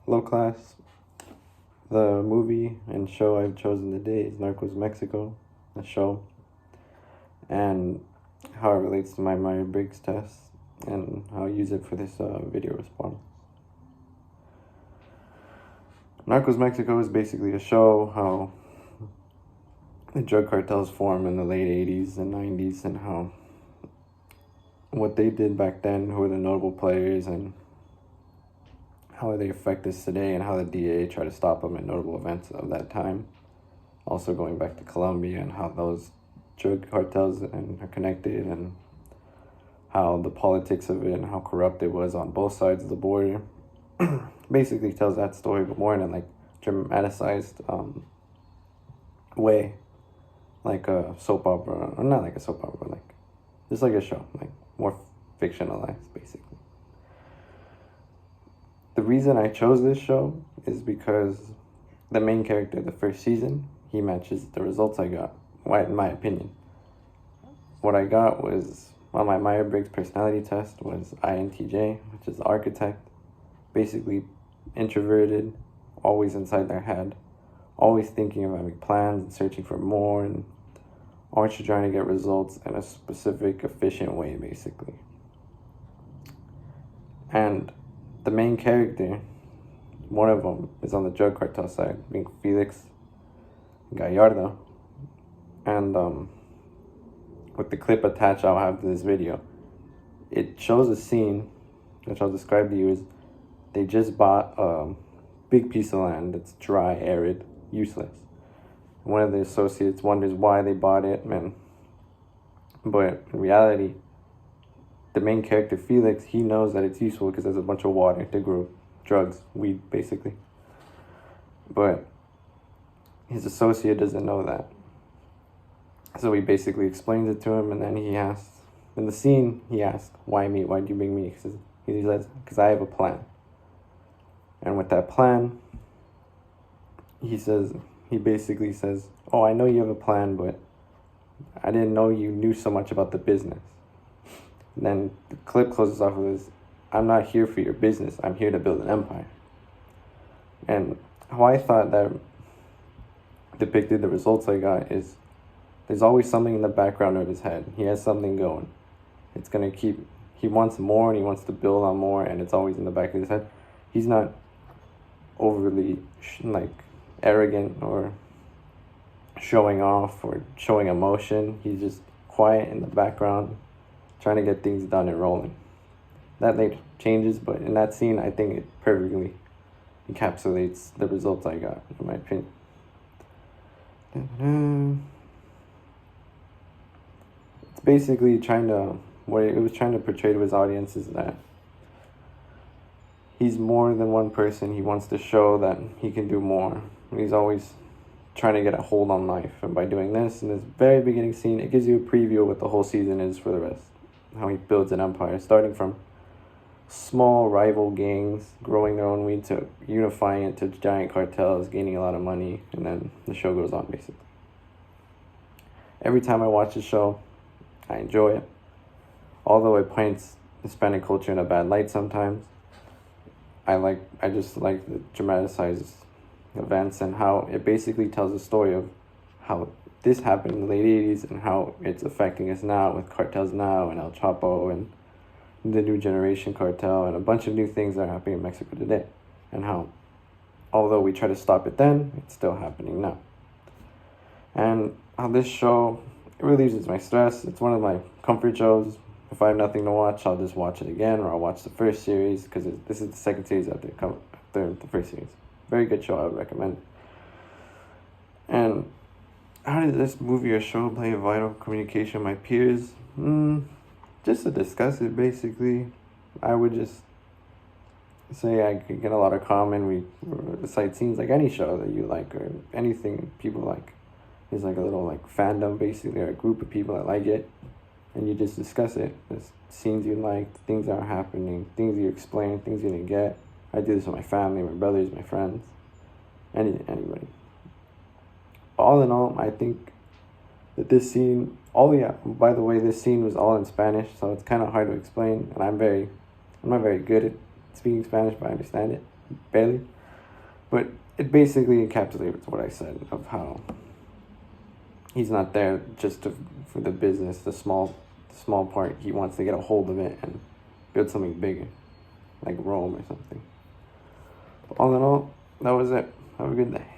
Low Class. The movie and show I've chosen today is Narcos Mexico, the show, and how it relates to my Myers-Briggs test, and how I use it for this video response. Narcos Mexico is basically a show how the drug cartels formed in the late 80s and 90s, and how what they did back then, who were the notable players, and how they affect us today, and how the DEA tried to stop them at notable events of that time. Also going back to Colombia, and how those drug cartels are connected, and how the politics of it and how corrupt it was on both sides of the border. Basically tells that story, but more in a like dramatized way, like a soap opera, or not like a soap opera, like just like a show, like more fictionalized, basically. The reason I chose this show is because the main character of the first season, he matches the results I got, in my opinion. What I got was, on my Myers-Briggs personality test, was INTJ, which is the architect. Basically introverted, always inside their head, always thinking of having plans and searching for more, and always trying to get results in a specific, efficient way, basically. And the main character, one of them, is on the drug cartel side, being Felix Gallardo. And with the clip attached I'll have to this video, it shows a scene, which I'll describe to you, is they just bought a big piece of land that's dry, arid, useless. One of the associates wonders why they bought it, but in reality, the main character, Felix, he knows that it's useful because there's a bunch of water to grow drugs, weed, basically. But his associate doesn't know that. So he basically explains it to him, and then he asks, in the scene, he asks, why me? Why did you bring me? He says, because I have a plan. And with that plan, he basically says, oh, I know you have a plan, but I didn't know you knew so much about the business. And then the clip closes off with this, I'm not here for your business, I'm here to build an empire. And how I thought that depicted the results I got is, there's always something in the background of his head. He has something going. It's going to keep, he wants more, and he wants to build on more, and it's always in the back of his head. He's not overly arrogant or showing off or showing emotion. He's just quiet in the background, trying to get things done and rolling. That later changes, but in that scene, I think it perfectly encapsulates the results I got, in my opinion. It's basically what it was trying to portray to his audience is that he's more than one person. He wants to show that he can do more. He's always trying to get a hold on life. And by doing this, in this very beginning scene, it gives you a preview of what the whole season is for the rest. How he builds an empire, starting from small rival gangs, growing their own weed, to unifying it to giant cartels, gaining a lot of money, and then the show goes on, basically. Every time I watch the show, I enjoy it. Although it paints Hispanic culture in a bad light sometimes, I just like the dramatized events, and how it basically tells a story of how this happened in the late 80s and how it's affecting us now with cartels now, and El Chapo, and the new generation cartel, and a bunch of new things that are happening in Mexico today. And how, although we try to stop it then, it's still happening now. And how this show, it relieves my stress. It's one of my comfort shows. If I have nothing to watch, I'll just watch it again, or I'll watch the first series, because this is the second series after the first series. Very good show, I would recommend. And how did this movie or show play a vital communication with my peers? Just to discuss it, basically. I would just say I could get a lot of comment. We recite scenes like any show that you like, or anything people like. There's like a little fandom, basically, or a group of people that like it, and you just discuss it. There's scenes you like, things that are happening, things you explain, things you didn't get. I do this with my family, my brothers, my friends, anybody. All in all, I think that this scene, by the way, this scene was all in Spanish, so it's kind of hard to explain, and I'm not very good at speaking Spanish, but I understand it, barely. But it basically encapsulates what I said of how he's not there just for the business, the small part. He wants to get a hold of it and build something bigger, like Rome or something. All in all, that was it. Have a good day.